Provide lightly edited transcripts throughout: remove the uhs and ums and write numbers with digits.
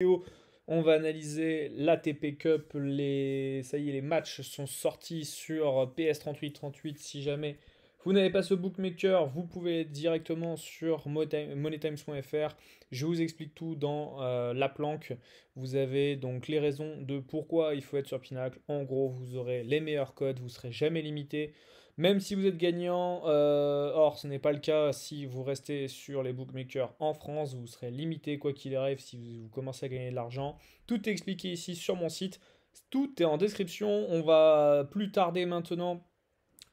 vidéo, on va analyser l'ATP Cup. Ça y est, les matchs sont sortis sur PS3838. Si jamais vous n'avez pas ce bookmaker, vous pouvez directement sur moneytimes.fr. Je vous explique tout dans la planque. Vous avez donc les raisons de pourquoi il faut être sur Pinacle. En gros, vous aurez les meilleurs codes, vous ne serez jamais limité. Même si vous êtes gagnant, or ce n'est pas le cas si vous restez sur les bookmakers en France, vous serez limité quoi qu'il arrive si vous commencez à gagner de l'argent. Tout est expliqué ici sur mon site, tout est en description. On va plus tarder maintenant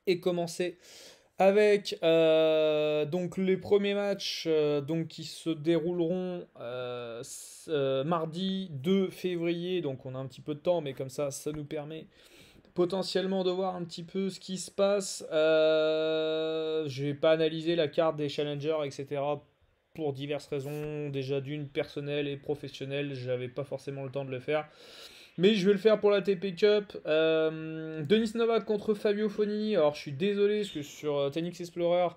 et commencer avec donc les premiers matchs donc, qui se dérouleront mardi 2 février. Donc on a un petit peu de temps, mais comme ça nous permet potentiellement de voir un petit peu ce qui se passe. Je vais pas analyser la carte des challengers, etc. pour diverses raisons. Déjà d'une personnelle et professionnelle, j'avais pas forcément le temps de le faire. Mais je vais le faire pour la TP Cup. Denis Novak contre Fabio Fognini. Alors je suis désolé parce que sur Tennis Explorer,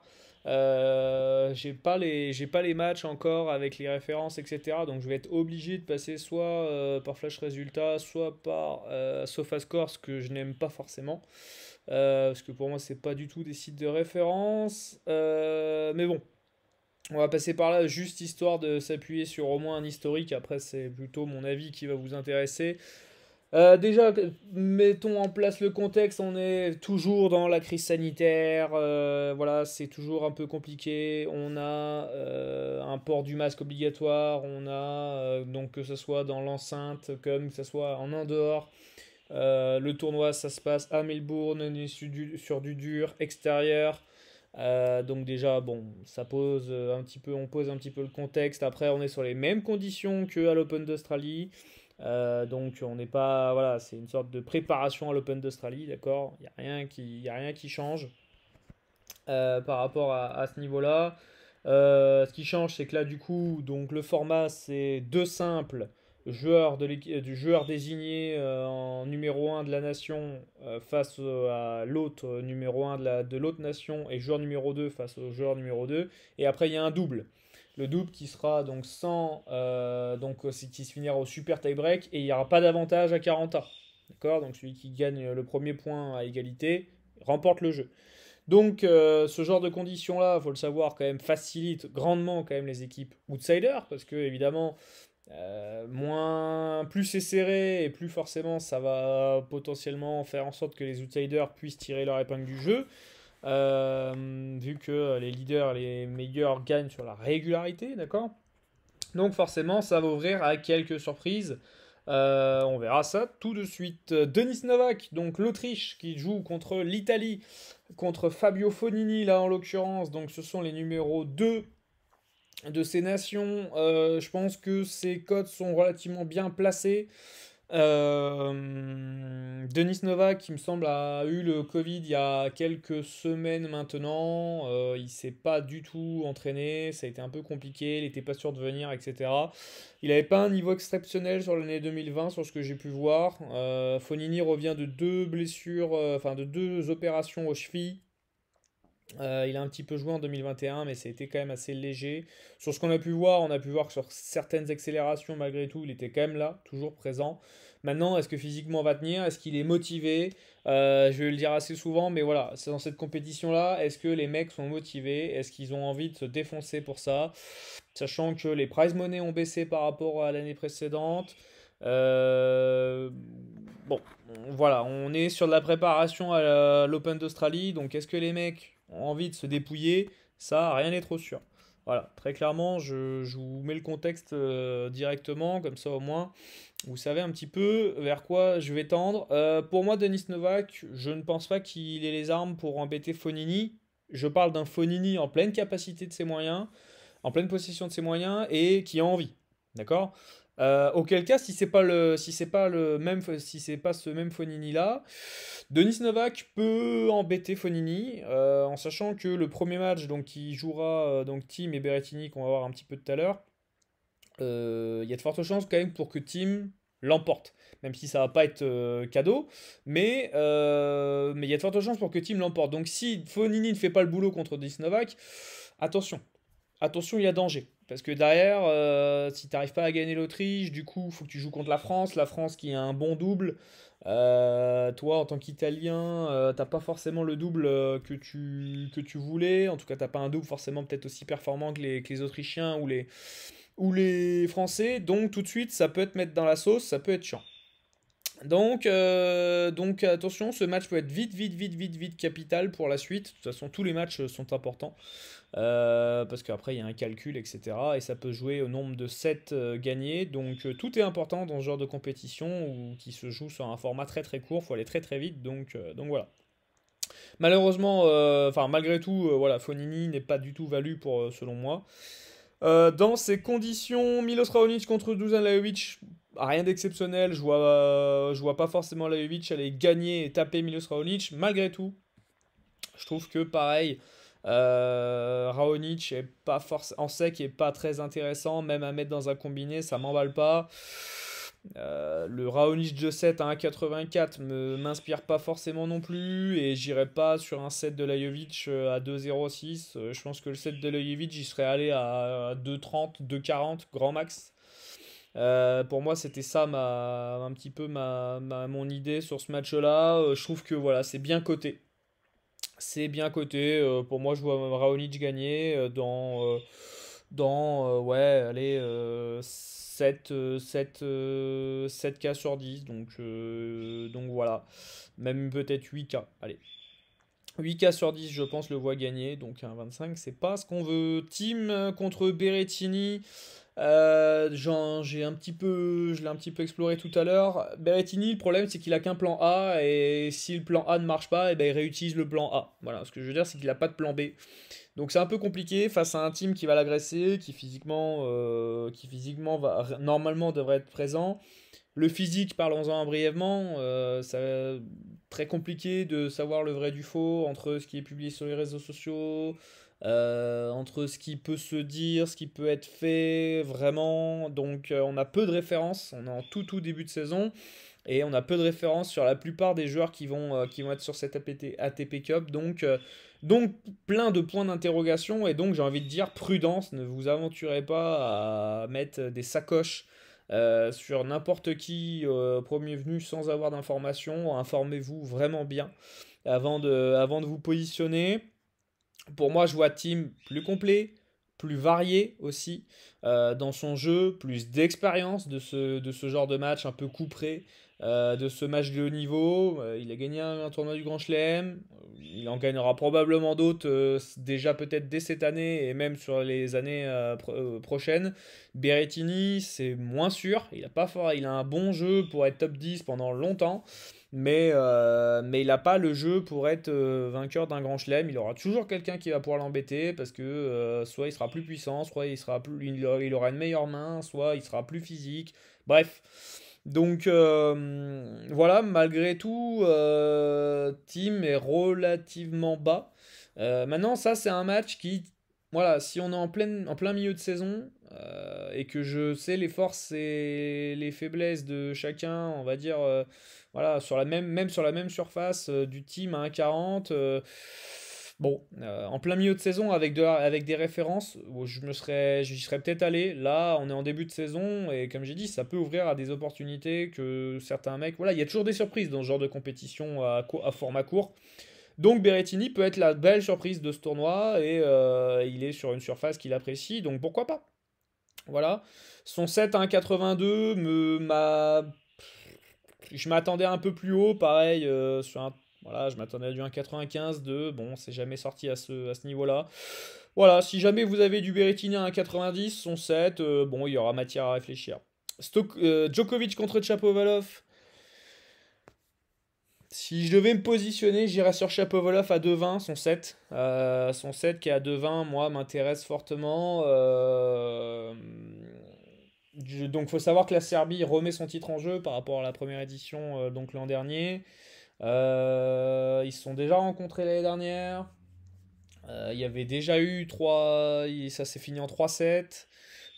j'ai pas les matchs encore avec les références, etc. Donc je vais être obligé de passer soit par Flash Résultat, soit par SofaScore, ce que je n'aime pas forcément. Parce que pour moi, c'est pas du tout des sites de référence. Mais bon, on va passer par là juste histoire de s'appuyer sur au moins un historique. Après, c'est plutôt mon avis qui va vous intéresser. Déjà, mettons en place le contexte, on est toujours dans la crise sanitaire, voilà, c'est toujours un peu compliqué, on a un port du masque obligatoire, on a, donc que ce soit dans l'enceinte comme que ce soit en dehors, le tournoi ça se passe à Melbourne, on est sur du dur, extérieur, donc déjà, bon, ça pose un petit peu, on pose un petit peu le contexte. Après, on est sur les mêmes conditions que à l'Open d'Australie. Donc on n'est pas, voilà, c'est une sorte de préparation à l'Open d'Australie, d'accord? Y a rien qui change par rapport à ce niveau-là. Ce qui change, c'est que là, du coup, donc le format, c'est deux simples du joueur désigné en numéro un de la nation face à l'autre numéro un de l'autre nation et joueur numéro 2 face au joueur numéro 2. Et après, il y a un double. Le double qui sera donc sans. Qui se finira au super tie-break et il n'y aura pas d'avantage à 40 A. D'accord? Donc celui qui gagne le premier point à égalité remporte le jeu. Donc, ce genre de conditions-là, il faut le savoir, quand même, facilite grandement quand même les équipes outsiders, parce que évidemment, plus c'est serré et plus forcément ça va potentiellement faire en sorte que les outsiders puissent tirer leur épingle du jeu, vu que les leaders, les meilleurs gagnent sur la régularité, d'accord? Donc forcément, ça va ouvrir à quelques surprises. On verra ça tout de suite. Denis Novak, donc l'Autriche, qui joue contre l'Italie, contre Fabio Fognini, là en l'occurrence. Donc ce sont les numéros 2 de ces nations. Je pense que ces codes sont relativement bien placés. Denis Novak, il me semble, a eu le Covid il y a quelques semaines maintenant. Il s'est pas du tout entraîné, ça a été un peu compliqué, il n'était pas sûr de venir, etc. Il n'avait pas un niveau exceptionnel sur l'année 2020, sur ce que j'ai pu voir. Fonini revient de deux blessures, enfin de deux opérations aux chevilles. Il a un petit peu joué en 2021, mais ça a été quand même assez léger. Sur ce qu'on a pu voir, on a pu voir que sur certaines accélérations, malgré tout, il était quand même là, toujours présent. Maintenant, est-ce que physiquement va tenir? Est-ce qu'il est motivé? Je vais le dire assez souvent, mais voilà, c'est dans cette compétition-là. Est-ce que les mecs sont motivés? Est-ce qu'ils ont envie de se défoncer pour ça? Sachant que les prize money ont baissé par rapport à l'année précédente. Euh, Bon, voilà, on est sur de la préparation à l'Open d'Australie. Donc, est-ce que les mecs ont envie de se dépouiller? Ça, rien n'est trop sûr. Voilà, très clairement, je vous mets le contexte directement, comme ça au moins, vous savez un petit peu vers quoi je vais tendre. Pour moi, Denis Novak, je ne pense pas qu'il ait les armes pour embêter Fonini. Je parle d'un Fonini en pleine capacité de ses moyens, en pleine possession de ses moyens et qui a envie. D'accord? Auquel cas, si c'est pas le même, si c'est pas ce même Fonini là, Denis Novak peut embêter Fonini, en sachant que le premier match, donc qui jouera donc Tim et Berrettini qu'on va voir un petit peu tout à l'heure, il y a de fortes chances quand même pour que Tim l'emporte, même si ça va pas être cadeau, mais il y a de fortes chances pour que Tim l'emporte. Donc si Fonini ne fait pas le boulot contre Denis Novak, attention, attention, il y a danger. Parce que derrière, si tu n'arrives pas à gagner l'Autriche, du coup, il faut que tu joues contre la France qui a un bon double. Toi, en tant qu'Italien, t'as pas forcément le double que tu voulais. En tout cas, t'as pas un double forcément peut-être aussi performant que les Autrichiens ou les Français. Donc, tout de suite, ça peut te mettre dans la sauce, ça peut être chiant. Donc attention, ce match peut être vite, vite, vite, vite, vite capital pour la suite. De toute façon, tous les matchs sont importants. Parce qu'après, il y a un calcul, etc. Et ça peut jouer au nombre de sets gagnés. Donc tout est important dans ce genre de compétition qui se joue sur un format très très court. Il faut aller très très vite. Donc voilà. Malheureusement, enfin malgré tout, voilà, Fonini n'est pas du tout valu selon moi. Dans ces conditions, Milos Raonic contre Dusan Lajovic, rien d'exceptionnel. Je vois pas forcément Lajovic aller gagner et taper Milos Raonic. Malgré tout, je trouve que pareil, Raonic est pas en sec est pas très intéressant, même à mettre dans un combiné, ça m'emballe pas. Le Raonic de 7 à 1,84 m'inspire pas forcément non plus et j'irai pas sur un set de Lajovic à 2,06. Je pense que le set de Lajovic, j'y serais allé à 2,30, 2,40 grand max. Pour moi, c'était ça un petit peu mon idée sur ce match-là. Je trouve que voilà, c'est bien coté. C'est bien coté. Pour moi, je vois Raonic gagner dans ouais, allez, 7K sur 10. Donc voilà. Même peut-être 8K. Allez. 8K sur 10, je pense, le voit gagner. Donc un 25, c'est pas ce qu'on veut. Team contre Berrettini. Je l'ai un petit peu exploré tout à l'heure. Berrettini, le problème c'est qu'il a qu'un plan A et si le plan A ne marche pas, et ben, il réutilise le plan A. Voilà, ce que je veux dire c'est qu'il n'a pas de plan B. Donc c'est un peu compliqué face à un team qui va l'agresser, qui physiquement normalement devrait être présent. Le physique, parlons-en brièvement, très compliqué de savoir le vrai du faux entre ce qui est publié sur les réseaux sociaux, entre ce qui peut se dire, ce qui peut être fait vraiment. Donc on a peu de références, on est en tout début de saison, et on a peu de références sur la plupart des joueurs qui vont être sur cette ATP Cup. Donc plein de points d'interrogation, et donc j'ai envie de dire prudence, ne vous aventurez pas à mettre des sacoches sur n'importe qui premier venu sans avoir d'informations. Informez-vous vraiment bien avant de vous positionner. Pour moi, je vois Team plus complet, plus varié aussi dans son jeu, plus d'expérience de ce genre de match un peu couperé, de ce match de haut niveau. Il a gagné un tournoi du Grand Chelem, il en gagnera probablement d'autres déjà peut-être dès cette année et même sur les années prochaines. Berrettini, c'est moins sûr, il a un bon jeu pour être top 10 pendant longtemps. Mais il n'a pas le jeu pour être vainqueur d'un grand chelem. Il aura toujours quelqu'un qui va pouvoir l'embêter parce que soit il sera plus puissant, soit il aura une meilleure main, soit il sera plus physique. Bref. Donc voilà, malgré tout, Team est relativement bas. Maintenant, ça c'est un match qui, voilà, si on est en plein milieu de saison et que je sais les forces et les faiblesses de chacun, on va dire, voilà, même sur la même surface du team à 1,40. Bon, en plein milieu de saison avec des références, j'y serais peut-être allé. Là, on est en début de saison et comme j'ai dit, ça peut ouvrir à des opportunités que certains mecs. Voilà, il y a toujours des surprises dans ce genre de compétition à format court. Donc Berrettini peut être la belle surprise de ce tournoi et il est sur une surface qu'il apprécie, donc pourquoi pas? Voilà. Son 7 à 1,82 je m'attendais un peu plus haut, pareil, voilà, je m'attendais à du 1,95, bon, c'est jamais sorti à ce niveau-là. Voilà, si jamais vous avez du Berrettini à 1,90, son 7, bon, il y aura matière à réfléchir. Djokovic contre Chapovalov. Si je devais me positionner, j'irais sur Chapovalov à 2,20, son 7. Son 7 qui est à 2,20, moi, m'intéresse fortement. Donc, il faut savoir que la Serbie remet son titre en jeu par rapport à la première édition, donc l'an dernier. Ils se sont déjà rencontrés l'année dernière. Il y avait déjà eu 3. Ça s'est fini en 3-7.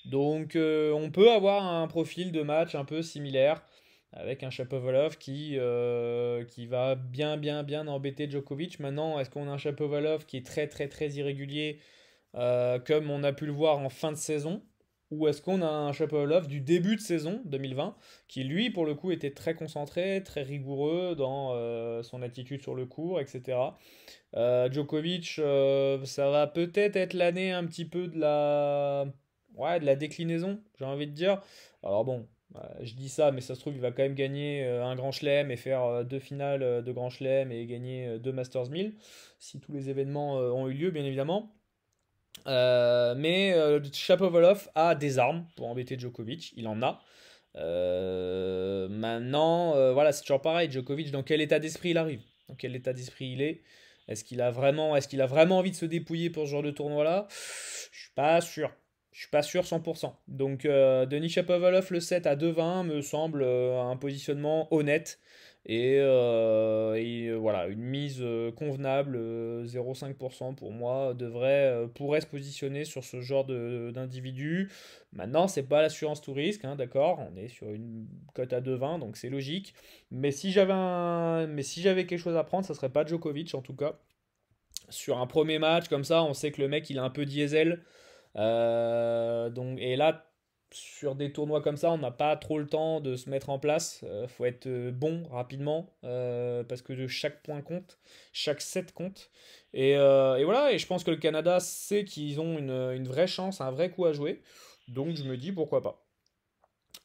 Donc, on peut avoir un profil de match un peu similaire avec un Shapovalov qui va bien, bien, bien embêter Djokovic. Maintenant, est-ce qu'on a un Shapovalov qui est très, très, très irrégulier comme on a pu le voir en fin de saison? ou est-ce qu'on a un Shapovalov du début de saison 2020 qui lui pour le coup était très concentré, très rigoureux dans son attitude sur le court, etc. Djokovic, ça va peut-être être l'année un petit peu ouais, de la déclinaison, j'ai envie de dire. Alors bon, je dis ça, mais ça se trouve, il va quand même gagner un Grand Chelem et faire deux finales de Grand Chelem et gagner deux Masters 1000, si tous les événements ont eu lieu, bien évidemment. Mais Shapovalov a des armes pour embêter Djokovic, il en a. Maintenant, voilà, c'est toujours pareil. Djokovic, dans quel état d'esprit il arrive? Dans quel état d'esprit il est? Est-ce qu'il a vraiment envie de se dépouiller pour ce genre de tournoi-là? Je suis pas sûr. Je suis pas sûr 100%. Donc, Denis Shapovalov, le 7 à 2,20 me semble un positionnement honnête. Voilà, une mise convenable, 0,5% pour moi, pourrait se positionner sur ce genre d'individu. Maintenant, c'est pas l'assurance tout risque, hein, d'accord? On est sur une cote à 2,20, donc c'est logique. Mais si j'avais quelque chose à prendre, ça serait pas Djokovic en tout cas. Sur un premier match comme ça, on sait que le mec il est un peu diesel. Et là, sur des tournois comme ça, on n'a pas trop le temps de se mettre en place. Faut être bon rapidement parce que chaque point compte, chaque set compte. Et voilà, et je pense que le Canada sait qu'ils ont une vraie chance, un vrai coup à jouer. Donc je me dis pourquoi pas.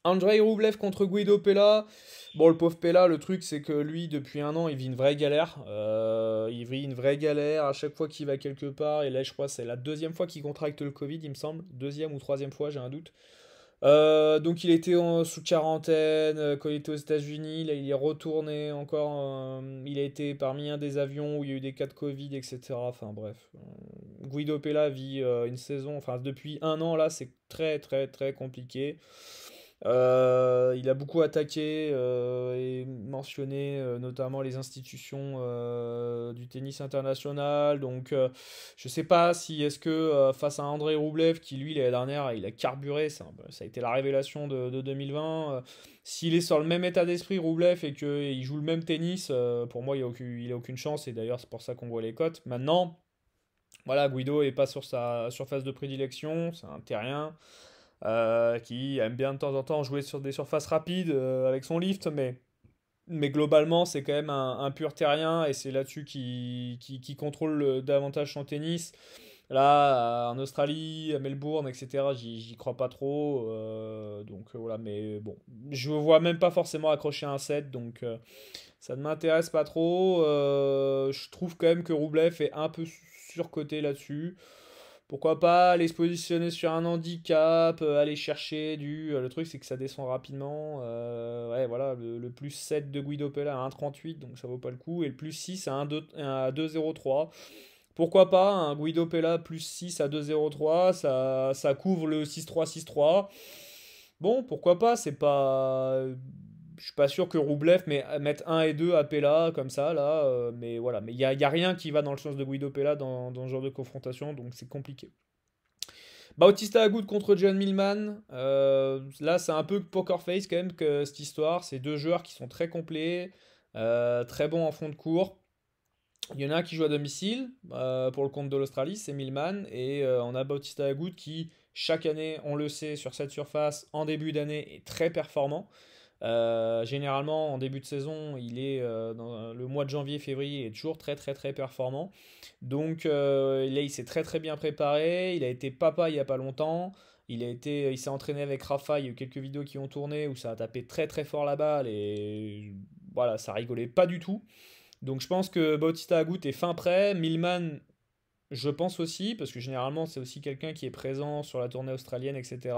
Andrei Rublev contre Guido Pella. Bon, le pauvre Pella, le truc, c'est que lui, depuis un an, il vit une vraie galère. Il vit une vraie galère à chaque fois qu'il va quelque part. Et là, je crois, c'est la deuxième fois qu'il contracte le Covid, il me semble. Deuxième ou troisième fois, j'ai un doute. Donc, il était sous quarantaine quand il était aux États-Unis. Là, il est retourné encore. Il a été parmi un des avions où il y a eu des cas de Covid, etc. Enfin, bref. Guido Pella vit une saison. Enfin, depuis un an, là, c'est très, très, très compliqué. Il a beaucoup attaqué et mentionné notamment les institutions du tennis international. Donc, je sais pas si est-ce que face à Andrei Rublev, qui lui l'année dernière il a carburé, ça a été la révélation de 2020. S'il est sur le même état d'esprit Rublev et qu'il joue le même tennis, pour moi il a aucune chance. Et d'ailleurs c'est pour ça qu'on voit les cotes. Maintenant, voilà, Guido est pas sur sa surface de prédilection, c'est un terrien qui aime bien de temps en temps jouer sur des surfaces rapides avec son lift, mais globalement, c'est quand même un pur terrien et c'est là-dessus qui contrôle davantage son tennis. Là, en Australie, à Melbourne, etc., j'y crois pas trop. Donc voilà, mais bon, je vois même pas forcément accrocher un set, donc ça ne m'intéresse pas trop. Je trouve quand même que Roublev est un peu surcoté là-dessus. Pourquoi pas aller se positionner sur un handicap, aller chercher le truc, c'est que ça descend rapidement. Ouais, voilà, le plus 7 de Guido Pella à 1,38, donc ça vaut pas le coup. Et le plus 6 à 2,03. Pourquoi pas un Guido Pella plus 6 à 2,03, ça couvre le 6-3-6-3. Bon, pourquoi pas, c'est pas. Je suis pas sûr que Roublev mette un et 2 à Pella comme ça, là. Mais voilà, mais y a rien qui va dans le sens de Guido Pella dans ce genre de confrontation, donc c'est compliqué. Bautista Agut contre John Millman. Là, c'est un peu poker face quand même que cette histoire. C'est deux joueurs qui sont très complets, très bons en fond de cours. Il y en a un qui joue à domicile pour le compte de l'Australie, c'est Millman. Et on a Bautista Agut qui, chaque année, on le sait, sur cette surface, en début d'année, est très performant. Généralement, en début de saison, il est dans le mois de janvier-février est toujours très très très performant. Donc là, il s'est très très bien préparé. Il a été papa il y a pas longtemps. Il s'est entraîné avec Rafa. Il y a eu quelques vidéos qui ont tourné où ça a tapé très très fort la balle et voilà, ça rigolait pas du tout. Donc je pense que Bautista Agut est fin prêt. Millman, je pense aussi, parce que généralement c'est aussi quelqu'un qui est présent sur la tournée australienne, etc.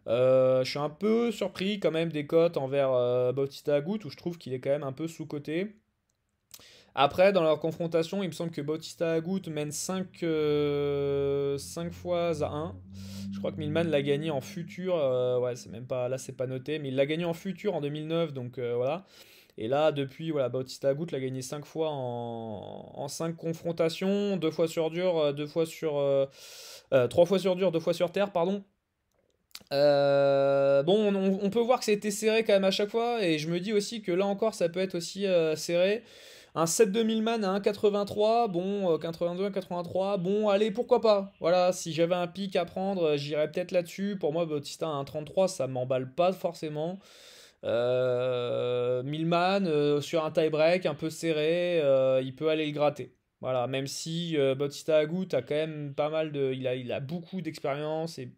Je suis un peu surpris quand même des cotes envers Bautista Agut, où je trouve qu'il est quand même un peu sous-coté. Après, dans leur confrontation, il me semble que Bautista Agut mène 5 fois à 1. Je crois que Millman l'a gagné en futur. Ouais, c'est même pas, là, c'est pas noté, mais il l'a gagné en futur en 2009, donc voilà. Et là, depuis, voilà, Bautista Agut l'a gagné 5 fois en 5 confrontations, 2 fois sur dur, 3 fois sur dur, 2 fois sur terre, pardon. Bon, on peut voir que ça a été serré quand même à chaque fois, et je me dis aussi que là encore, ça peut être aussi serré. Un set de Millman à 1,83, bon, 82, 1,83, bon, allez, pourquoi pas. Voilà, si j'avais un pic à prendre, j'irais peut-être là-dessus. Pour moi, Bautista à 1,33, ça m'emballe pas forcément. Millman, sur un tie-break un peu serré, il peut aller le gratter. Voilà, même si Bautista Agut a quand même pas mal de. Il a beaucoup d'expérience et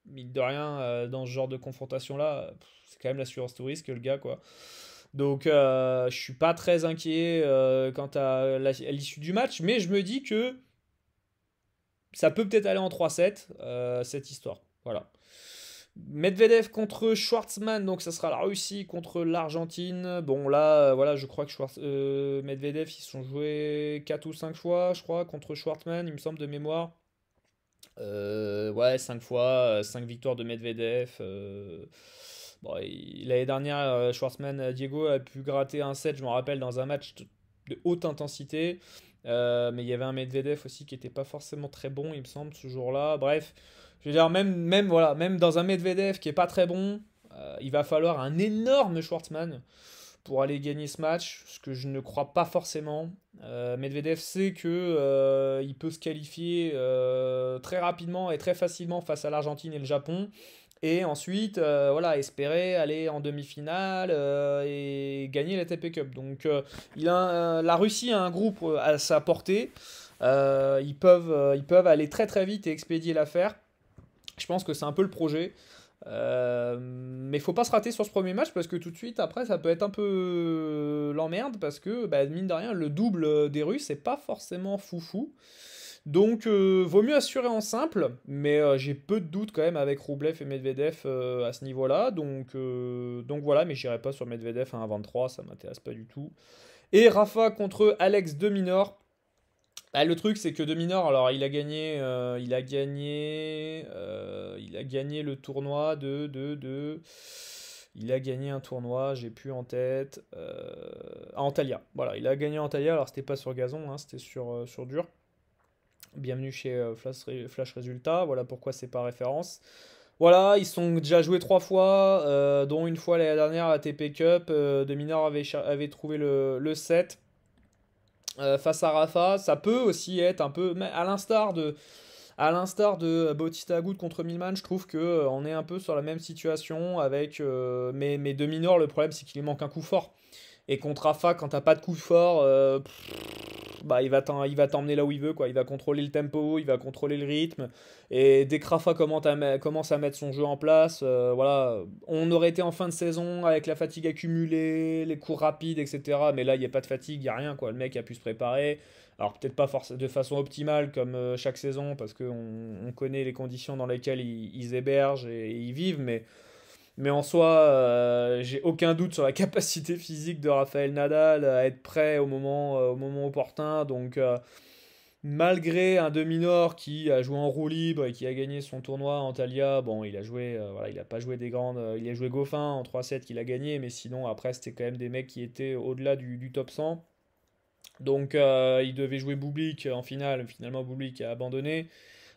mine de rien, dans ce genre de confrontation-là, c'est quand même l'assurance tout risque, le gars, quoi. Donc, je suis pas très inquiet quant à l'issue du match, mais je me dis que ça peut peut-être aller en 3-7, cette histoire. Voilà. Medvedev contre Schwartzmann, donc ça sera la Russie contre l'Argentine. Bon, là, voilà, je crois que Medvedev, ils se sont joués 4 ou 5 fois, je crois, contre Schwartzmann, il me semble, de mémoire. Ouais, 5 fois, 5 victoires de Medvedev. Bon, l'année dernière, Schwartzmann, Diego a pu gratter un set, je me rappelle, dans un match de haute intensité. Mais il y avait un Medvedev aussi qui n'était pas forcément très bon, il me semble, ce jour-là. Bref, je veux dire, voilà, même dans un Medvedev qui est pas très bon, il va falloir un énorme Schwartzmann pour aller gagner ce match, ce que je ne crois pas forcément. Medvedev sait que il peut se qualifier très rapidement et très facilement face à l'Argentine et le Japon. Et ensuite, voilà, espérer aller en demi-finale et gagner la TP Cup. Donc, la Russie a un groupe à sa portée. Ils peuvent aller très très vite et expédier l'affaire. Je pense que c'est un peu le projet. Mais faut pas se rater sur ce premier match parce que tout de suite après ça peut être un peu l'emmerde parce que bah, mine de rien le double des Russes c'est pas forcément foufou. Donc vaut mieux assurer en simple, mais j'ai peu de doutes quand même avec Roublev et Medvedev à ce niveau-là. Donc voilà, mais j'irai pas sur Medvedev à 1,23, ça m'intéresse pas du tout. Et Rafa contre Alex de Minaur. Bah, le truc, c'est que De Minaur, alors il a gagné le tournoi il a gagné un tournoi, j'ai plus en tête, à Antalya. Voilà, il a gagné à Antalya, alors c'était pas sur gazon, hein, c'était sur dur. Bienvenue chez Flash Résultat, voilà pourquoi c'est pas référence. Voilà, ils sont déjà joués 3 fois, dont une fois l'année dernière à TP Cup. De Minaur avait trouvé le set. Face à Rafa, ça peut aussi être un peu, mais à l'instar de Bautista Agut contre Millman, je trouve que on est un peu sur la même situation avec, mais de Minor, le problème c'est qu'il lui manque un coup fort. Et contre Rafa, quand t'as pas de coup fort, bah il va t'emmener là où il veut, quoi. Il va contrôler le tempo, il va contrôler le rythme. Et dès que Rafa commence à mettre son jeu en place, voilà, on aurait été en fin de saison avec la fatigue accumulée, les cours rapides, etc. Mais là, il n'y a pas de fatigue, il n'y a rien, quoi. Le mec a pu se préparer. Alors peut-être pas de façon optimale comme chaque saison, parce qu'on connaît les conditions dans lesquelles ils hébergent et ils vivent, mais en soi, j'ai aucun doute sur la capacité physique de Rafael Nadal à être prêt au moment opportun. Donc, malgré un demi-nord qui a joué en roue libre et qui a gagné son tournoi en Antalya, bon, il a joué, voilà, il a pas joué des grandes. Il a joué Goffin en 3-7 qu'il a gagné, mais sinon, après, c'était quand même des mecs qui étaient au-delà du top 100. Donc, il devait jouer Bublik en finale. Finalement, Bublik a abandonné.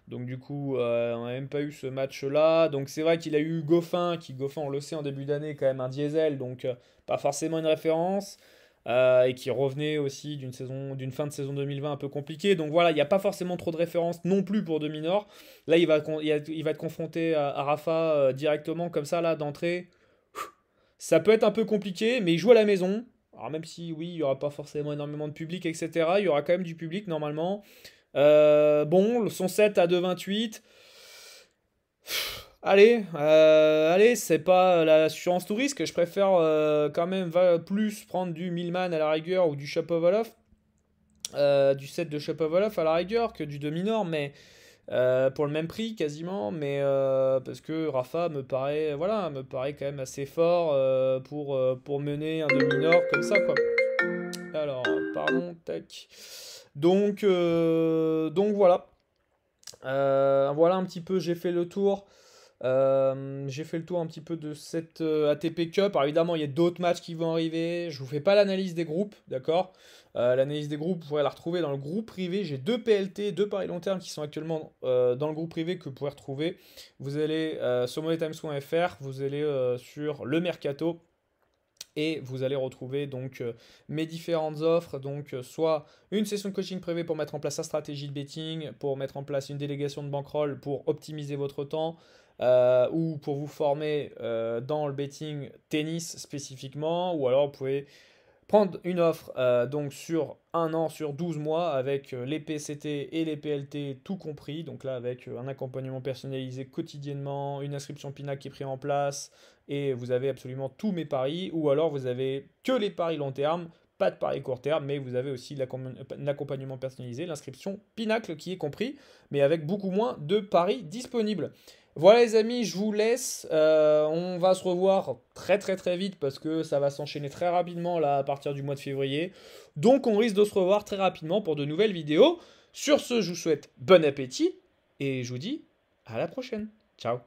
Donc du coup, on n'a même pas eu ce match-là. Donc c'est vrai qu'il a eu Goffin, Goffin, on le sait, en début d'année, est quand même un diesel, donc pas forcément une référence. Et qui revenait aussi d'une fin de saison 2020 un peu compliquée. Donc voilà, il n'y a pas forcément trop de références non plus pour De Minaur. Là, il va être confronté à Rafa directement, comme ça, là, d'entrée. Ça peut être un peu compliqué, mais il joue à la maison. Alors même si, oui, il n'y aura pas forcément énormément de public, etc., il y aura quand même du public normalement. Bon, son set à 2,28. Allez, c'est pas l'assurance tout risque. Je préfère quand même plus prendre du Millman à la rigueur ou du Shapovalov, du set de Shapovalov à la rigueur que du demi-nord, mais pour le même prix quasiment. Mais parce que Rafa me paraît quand même assez fort pour mener un demi-nord comme ça, quoi. Alors, pardon, tac. Donc voilà. Voilà un petit peu, j'ai fait le tour un petit peu de cette ATP Cup. Alors évidemment, il y a d'autres matchs qui vont arriver. Je vous fais pas l'analyse des groupes, d'accord? L'analyse des groupes, vous pourrez la retrouver dans le groupe privé. J'ai deux PLT, deux paris long terme qui sont actuellement dans le groupe privé que vous pourrez retrouver. Vous allez sur moneytimes.fr, vous allez sur le Mercato. Et vous allez retrouver donc mes différentes offres, donc soit une session de coaching privé pour mettre en place sa stratégie de betting, pour mettre en place une délégation de bankroll pour optimiser votre temps, ou pour vous former dans le betting tennis spécifiquement, ou alors vous pouvez prendre une offre donc sur un an, sur 12 mois, avec les PCT et les PLT tout compris. Donc là, avec un accompagnement personnalisé quotidiennement, une inscription PINAC qui est prise en place, et vous avez absolument tous mes paris. Ou alors vous avez que les paris long terme, pas de paris court terme, mais vous avez aussi l'accompagnement personnalisé, l'inscription Pinacle qui est compris, mais avec beaucoup moins de paris disponibles. Voilà les amis, je vous laisse. On va se revoir très très très vite parce que ça va s'enchaîner très rapidement là à partir du mois de février. Donc on risque de se revoir très rapidement pour de nouvelles vidéos. Sur ce, je vous souhaite bon appétit et je vous dis à la prochaine. Ciao.